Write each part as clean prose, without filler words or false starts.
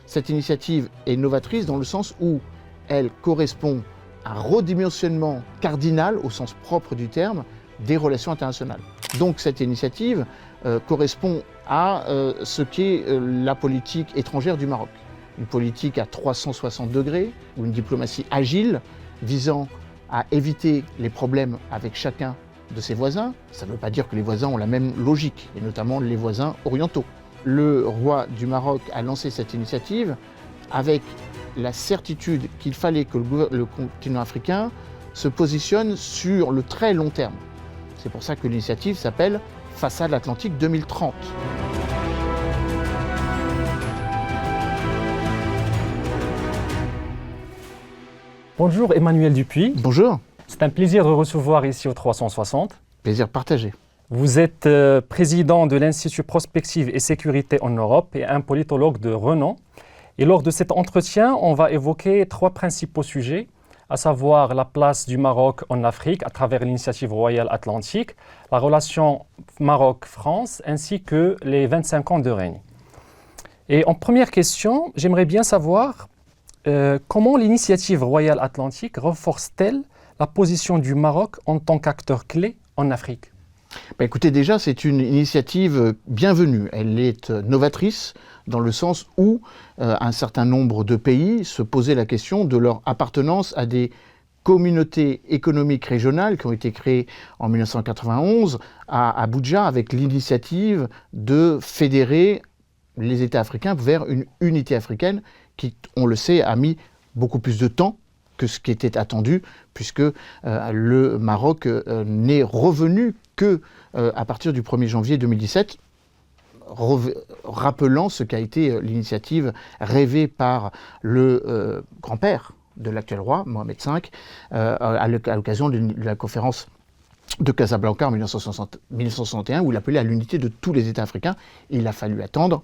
Cette initiative est novatrice dans le sens où elle correspond à un redimensionnement cardinal, au sens propre du terme, des relations internationales. Donc cette initiative correspond à ce qu'est la politique étrangère du Maroc. Une politique à 360 degrés, ou une diplomatie agile visant à éviter les problèmes avec chacun de ses voisins. Ça ne veut pas dire que les voisins ont la même logique, et notamment les voisins orientaux. Le roi du Maroc a lancé cette initiative avec la certitude qu'il fallait que le continent africain se positionne sur le très long terme. C'est pour ça que l'initiative s'appelle Façade Atlantique 2030. Bonjour Emmanuel Dupuis. Bonjour. C'est un plaisir de recevoir ici au 360. Plaisir partagé. Vous êtes président de l'Institut Prospective et Sécurité en Europe et un politologue de renom. Et lors de cet entretien, on va évoquer 3 principaux sujets, à savoir la place du Maroc en Afrique à travers l'initiative royale atlantique, la relation Maroc-France ainsi que les 25 ans de règne. Et en première question, j'aimerais bien savoir comment l'initiative royale atlantique renforce-t-elle la position du Maroc en tant qu'acteur clé en Afrique ? Écoutez, déjà, c'est une initiative bienvenue. Elle est novatrice dans le sens où un certain nombre de pays se posaient la question de leur appartenance à des communautés économiques régionales qui ont été créées en 1991 à Abuja avec l'initiative de fédérer les États africains vers une unité africaine qui, on le sait, a mis beaucoup plus de temps que ce qui était attendu, puisque le Maroc n'est revenu que à partir du 1er janvier 2017, rappelant ce qu'a été l'initiative rêvée par le grand-père de l'actuel roi, Mohamed V, à l'occasion de la conférence de Casablanca en 1961, où il appelait à l'unité de tous les États africains. Il a fallu attendre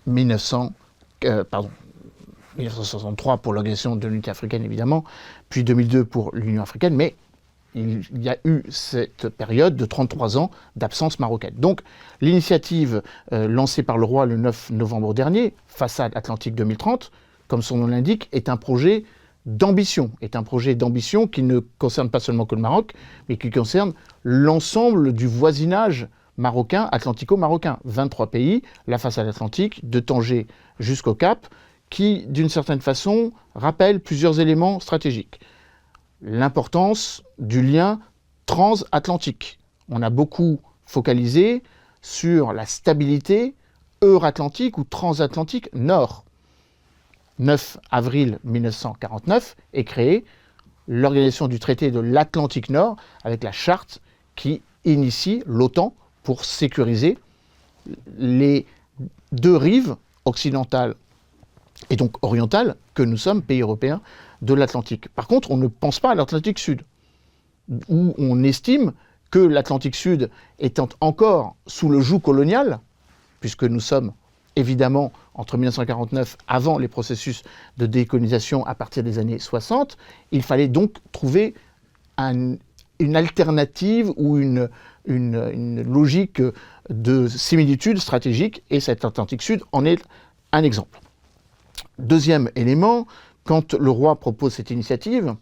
1963 pour l'organisation de l'unité africaine, évidemment, puis 2002 pour l'Union africaine, mais il y a eu cette période de 33 ans d'absence marocaine. Donc l'initiative lancée par le roi le 9 novembre dernier, Façade Atlantique 2030, comme son nom l'indique, est un projet d'ambition qui ne concerne pas seulement que le Maroc, mais qui concerne l'ensemble du voisinage marocain, atlantico-marocain. 23 pays, la façade atlantique, de Tanger jusqu'au Cap, qui, d'une certaine façon, rappelle plusieurs éléments stratégiques. L'importance du lien transatlantique. On a beaucoup focalisé sur la stabilité euro-atlantique ou transatlantique nord. 9 avril 1949 est créée l'organisation du traité de l'Atlantique Nord avec la charte qui initie l'OTAN pour sécuriser les 2 rives occidentales et donc orientale, que nous sommes, pays européens, de l'Atlantique. Par contre, on ne pense pas à l'Atlantique Sud, où on estime que l'Atlantique Sud étant encore sous le joug colonial, puisque nous sommes évidemment entre 1949, avant les processus de décolonisation à partir des années 60, il fallait donc trouver une alternative ou une logique de similitude stratégique, et cet Atlantique Sud en est un exemple. Deuxième élément, quand le roi propose cette initiative,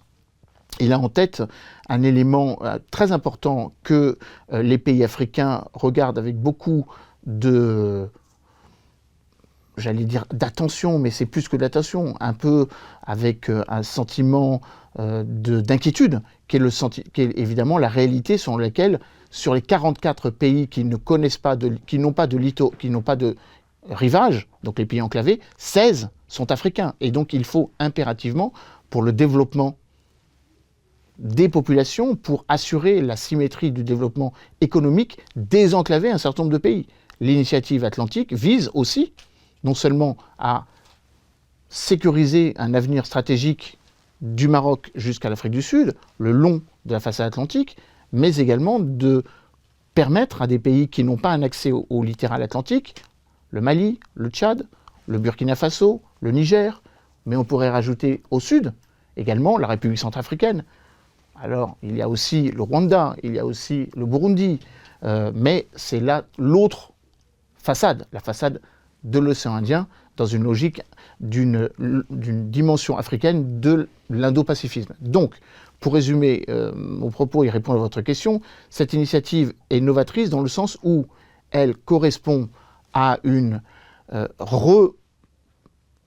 il a en tête un élément très important que les pays africains regardent avec beaucoup d'attention, mais c'est plus que d'attention, un peu avec un sentiment d'inquiétude, qui est évidemment la réalité selon laquelle, sur les 44 pays qui n'ont pas de rivage, donc les pays enclavés, 16 sont africains. Et donc il faut impérativement, pour le développement des populations, pour assurer la symétrie du développement économique, désenclaver un certain nombre de pays. L'initiative atlantique vise aussi, non seulement à sécuriser un avenir stratégique du Maroc jusqu'à l'Afrique du Sud, le long de la façade atlantique, mais également de permettre à des pays qui n'ont pas un accès au littoral atlantique, le Mali, le Tchad, le Burkina Faso, le Niger, mais on pourrait rajouter au sud également la République centrafricaine. Alors, il y a aussi le Rwanda, il y a aussi le Burundi, mais c'est là l'autre façade, la façade de l'océan Indien, dans une logique d'une dimension africaine de l'Indo-Pacifisme. Donc, pour résumer mon propos et répondre à votre question, cette initiative est novatrice dans le sens où elle correspond à un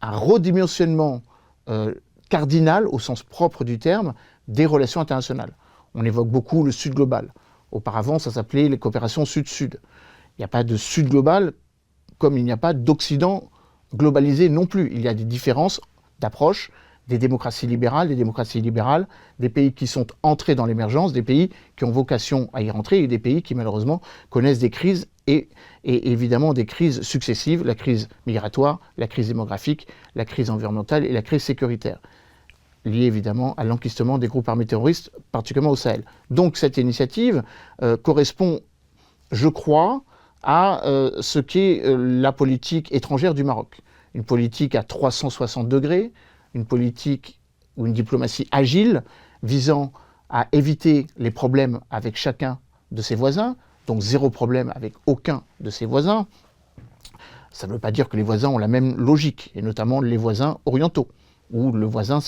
redimensionnement cardinal, au sens propre du terme, des relations internationales. On évoque beaucoup le Sud global. Auparavant, ça s'appelait les coopérations Sud-Sud. Il n'y a pas de Sud global comme il n'y a pas d'Occident globalisé non plus. Il y a des différences d'approche, des démocraties libérales, des pays qui sont entrés dans l'émergence, des pays qui ont vocation à y rentrer et des pays qui malheureusement connaissent des crises et évidemment des crises successives, la crise migratoire, la crise démographique, la crise environnementale et la crise sécuritaire, liée évidemment à l'enquistement des groupes armés terroristes, particulièrement au Sahel. Donc cette initiative correspond, je crois, à ce qu'est la politique étrangère du Maroc. Une politique à 360 degrés, une politique ou une diplomatie agile visant à éviter les problèmes avec chacun de ses voisins, donc zéro problème avec aucun de ses voisins. Ça ne veut pas dire que les voisins ont la même logique, et notamment les voisins orientaux, où le voisin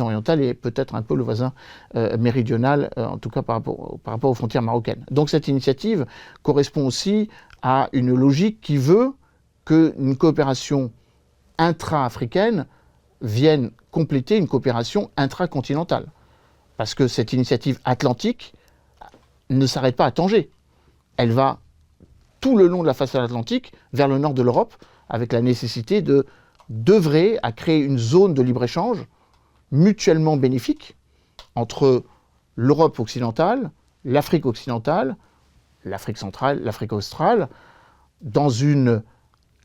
oriental est peut-être un peu le voisin méridional, en tout cas par rapport aux frontières marocaines. Donc cette initiative correspond aussi à une logique qui veut qu'une coopération intra-africaine vienne compléter une coopération intracontinentale. Parce que cette initiative atlantique ne s'arrête pas à Tanger. Elle va tout le long de la façade atlantique vers le nord de l'Europe, avec la nécessité d'œuvrer à créer une zone de libre-échange mutuellement bénéfique entre l'Europe occidentale, l'Afrique occidentale, l'Afrique centrale, l'Afrique australe, dans une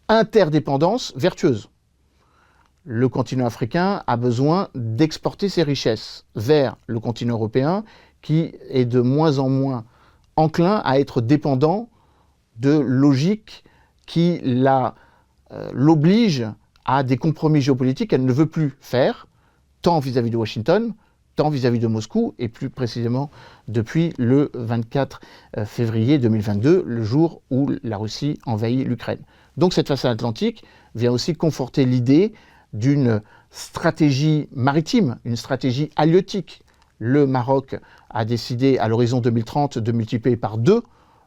interdépendance vertueuse. Le continent africain a besoin d'exporter ses richesses vers le continent européen qui est de moins en moins enclin à être dépendant de logiques qui l'obligent à des compromis géopolitiques qu'elle ne veut plus faire, tant vis-à-vis de Washington, tant vis-à-vis de Moscou, et plus précisément depuis le 24 février 2022, le jour où la Russie envahit l'Ukraine. Donc cette façade atlantique vient aussi conforter l'idée d'une stratégie maritime, une stratégie halieutique. Le Maroc a décidé à l'horizon 2030 de multiplier par 2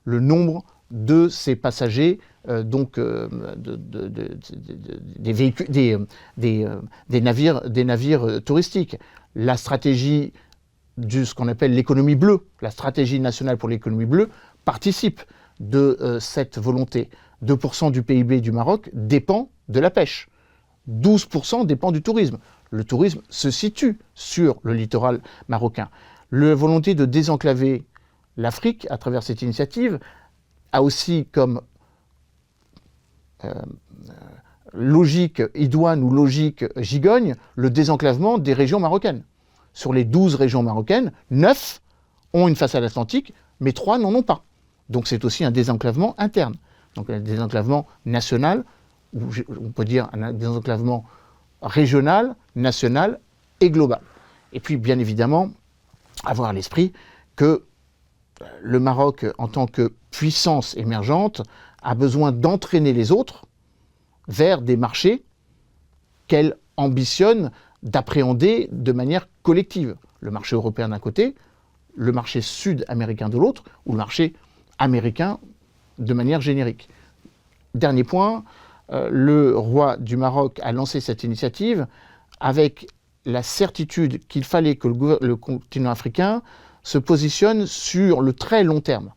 le nombre de ses passagers, des navires touristiques. La stratégie de ce qu'on appelle l'économie bleue, la stratégie nationale pour l'économie bleue, participe de cette volonté. 2% du PIB du Maroc dépend de la pêche. 12% dépend du tourisme. Le tourisme se situe sur le littoral marocain. La volonté de désenclaver l'Afrique à travers cette initiative a aussi comme logique idoine ou logique gigogne le désenclavement des régions marocaines. Sur les 12 régions marocaines, 9 ont une façade atlantique, mais 3 n'en ont pas. Donc c'est aussi un désenclavement interne. Donc un désenclavement national, ou on peut dire un désenclavement régional, national et global. Et puis bien évidemment, avoir à l'esprit que le Maroc, en tant que puissance émergente, a besoin d'entraîner les autres vers des marchés qu'elle ambitionne d'appréhender de manière collective. Le marché européen d'un côté, le marché sud-américain de l'autre, ou le marché américain de manière générique. Dernier point, le roi du Maroc a lancé cette initiative avec la certitude qu'il fallait que le continent africain se positionne sur le très long terme.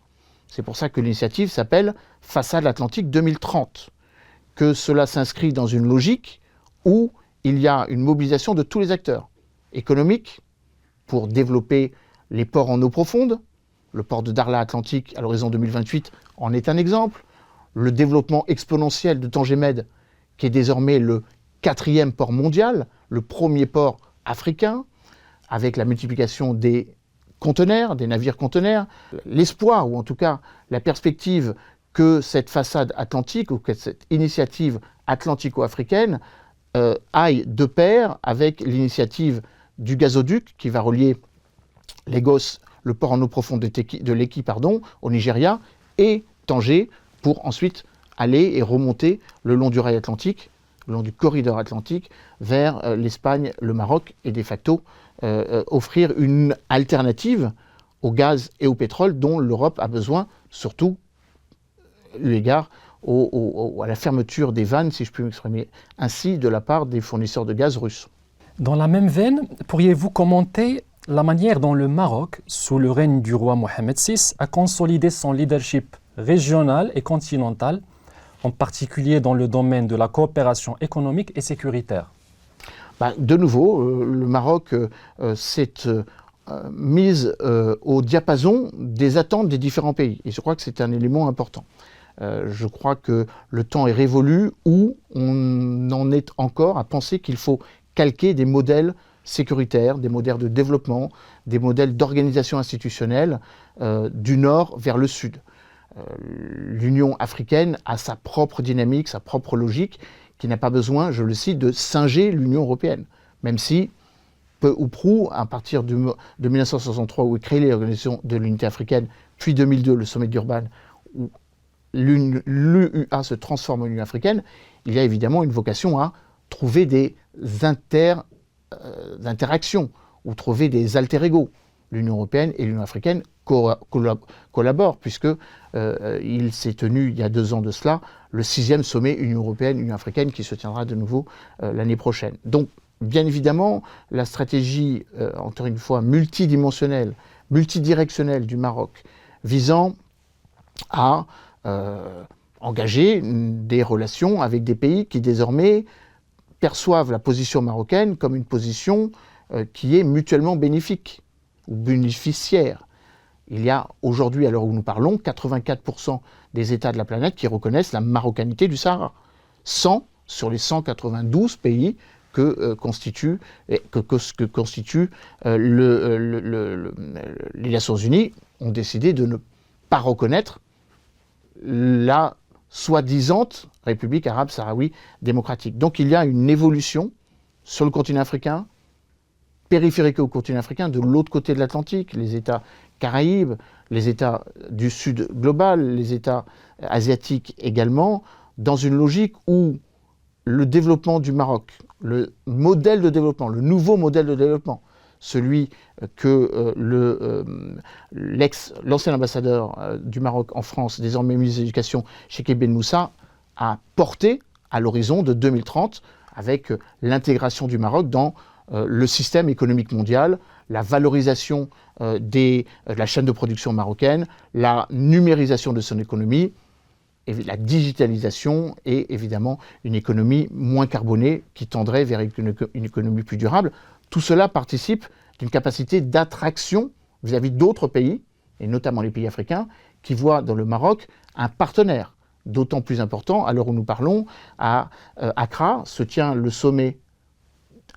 C'est pour ça que l'initiative s'appelle Façade Atlantique 2030, que cela s'inscrit dans une logique où il y a une mobilisation de tous les acteurs économiques pour développer les ports en eau profonde. Le port de Darla Atlantique à l'horizon 2028 en est un exemple. Le développement exponentiel de Tanger-Med, qui est désormais le 4e port mondial, le premier port africain, avec la multiplication des conteneurs, des navires conteneurs, l'espoir, ou en tout cas la perspective que cette façade atlantique, ou que cette initiative atlantico-africaine aille de pair avec l'initiative du gazoduc qui va relier Lagos, le port en eau profonde de Lekki, au Nigeria, et Tanger, pour ensuite aller et remonter le long du rail atlantique le long du corridor atlantique, vers l'Espagne, le Maroc, et de facto offrir une alternative au gaz et au pétrole dont l'Europe a besoin, surtout eu égard à la fermeture des vannes, si je puis m'exprimer ainsi, de la part des fournisseurs de gaz russes. Dans la même veine, pourriez-vous commenter la manière dont le Maroc, sous le règne du roi Mohamed VI, a consolidé son leadership régional et continental, en particulier dans le domaine de la coopération économique et sécuritaire? De nouveau, le Maroc s'est mis au diapason des attentes des différents pays. Et je crois que c'est un élément important. Je crois que le temps est révolu où on en est encore à penser qu'il faut calquer des modèles sécuritaires, des modèles de développement, des modèles d'organisation institutionnelle du nord vers le sud. L'Union africaine a sa propre dynamique, sa propre logique, qui n'a pas besoin, je le cite, de singer l'Union européenne. Même si, peu ou prou, à partir de 1963, où est créée l'Organisation de l'Unité africaine, puis 2002, le sommet de Durban, où l'UA se transforme en Union africaine, il y a évidemment une vocation à trouver des interactions ou trouver des alter-ego. L'Union européenne et l'Union africaine collaborent, puisque il s'est tenu il y a 2 ans de cela le 6e sommet Union européenne-Union africaine qui se tiendra de nouveau l'année prochaine. Donc, bien évidemment, la stratégie, encore une fois, multidimensionnelle, multidirectionnelle du Maroc, visant à engager des relations avec des pays qui désormais perçoivent la position marocaine comme une position qui est mutuellement bénéfique ou bénéficiaire. Il y a aujourd'hui, à l'heure où nous parlons, 84% des États de la planète qui reconnaissent la marocanité du Sahara. 100 sur les 192 pays que constituent les Nations Unies ont décidé de ne pas reconnaître la soi-disant République arabe sahraoui démocratique. Donc il y a une évolution sur le continent africain, périphérique au continent africain, de l'autre côté de l'Atlantique, les États Caraïbes, les États du Sud global, les États asiatiques également, dans une logique où le développement du Maroc, le modèle de développement, le nouveau modèle de développement, celui que l'ancien ambassadeur du Maroc en France, désormais ministre de l'Éducation, Cheikh Ben Moussa, a porté à l'horizon de 2030 avec l'intégration du Maroc dans le système économique mondial, la valorisation de la chaîne de production marocaine, la numérisation de son économie, et la digitalisation et évidemment une économie moins carbonée qui tendrait vers une économie plus durable. Tout cela participe d'une capacité d'attraction vis-à-vis d'autres pays, et notamment les pays africains, qui voient dans le Maroc un partenaire d'autant plus important. À l'heure où nous parlons, à Accra se tient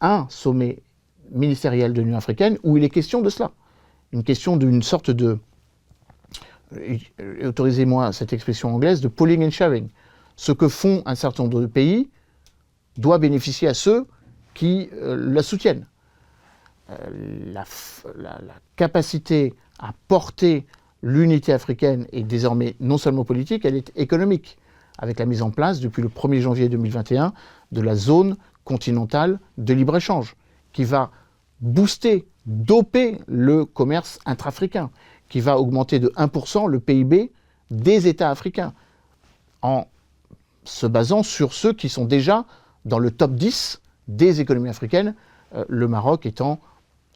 un sommet ministériel de l'Union africaine où il est question de cela. Une question d'une sorte de, autorisez-moi cette expression anglaise, de pooling and sharing. Ce que font un certain nombre de pays doit bénéficier à ceux qui la soutiennent. La capacité à porter l'unité africaine est désormais non seulement politique, elle est économique, avec la mise en place depuis le 1er janvier 2021 de la zone continentale de libre-échange, qui va booster, doper le commerce intra-africain, qui va augmenter de 1% le PIB des États africains, en se basant sur ceux qui sont déjà dans le top 10 des économies africaines, le Maroc étant,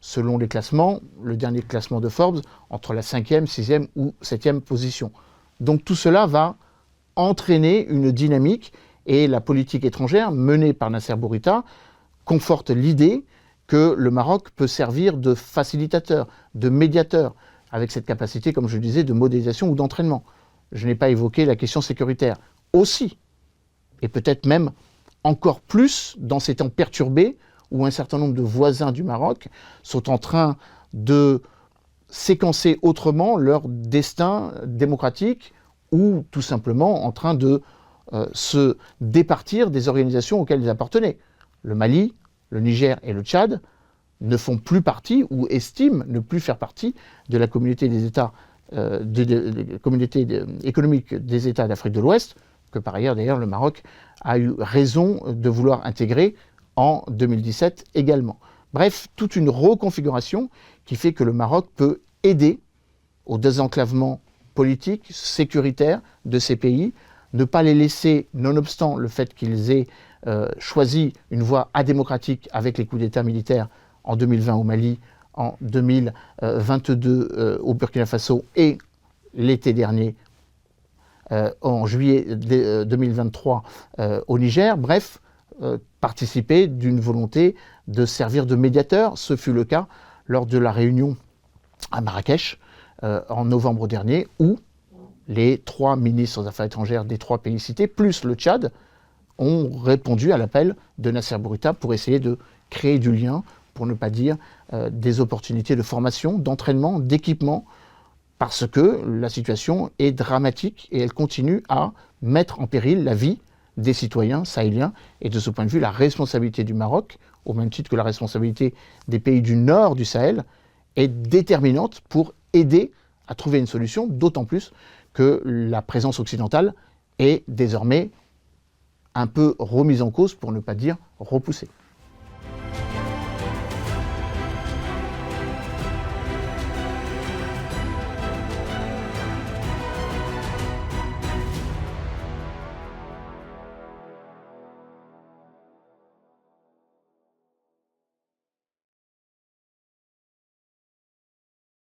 selon les classements, le dernier classement de Forbes, entre la 5e, 6e ou 7e position. Donc tout cela va entraîner une dynamique, et la politique étrangère menée par Nasser Bourita conforte l'idée que le Maroc peut servir de facilitateur, de médiateur, avec cette capacité, comme je le disais, de modélisation ou d'entraînement. Je n'ai pas évoqué la question sécuritaire. Aussi, et peut-être même encore plus dans ces temps perturbés, où un certain nombre de voisins du Maroc sont en train de séquencer autrement leur destin démocratique, ou tout simplement en train de se départir des organisations auxquelles ils appartenaient. Le Mali, le Niger et le Tchad ne font plus partie ou estiment ne plus faire partie de la communauté des États, communauté économique des États d'Afrique de l'Ouest, que par ailleurs d'ailleurs le Maroc a eu raison de vouloir intégrer en 2017 également. Bref, toute une reconfiguration qui fait que le Maroc peut aider au désenclavement politique, sécuritaire de ces pays, ne pas les laisser, nonobstant le fait qu'ils aient choisi une voie adémocratique avec les coups d'État militaires en 2020 au Mali, en 2022 au Burkina Faso et l'été dernier, en juillet 2023 au Niger. Bref, participer d'une volonté de servir de médiateur. Ce fut le cas lors de la réunion à Marrakech en novembre dernier, où les 3 ministres des Affaires étrangères des 3 pays cités, plus le Tchad, ont répondu à l'appel de Nasser Bourita pour essayer de créer du lien, pour ne pas dire des opportunités de formation, d'entraînement, d'équipement, parce que la situation est dramatique et elle continue à mettre en péril la vie des citoyens sahéliens. Et de ce point de vue, la responsabilité du Maroc, au même titre que la responsabilité des pays du nord du Sahel, est déterminante pour aider à trouver une solution, d'autant plus que la présence occidentale est désormais un peu remise en cause, pour ne pas dire repoussée.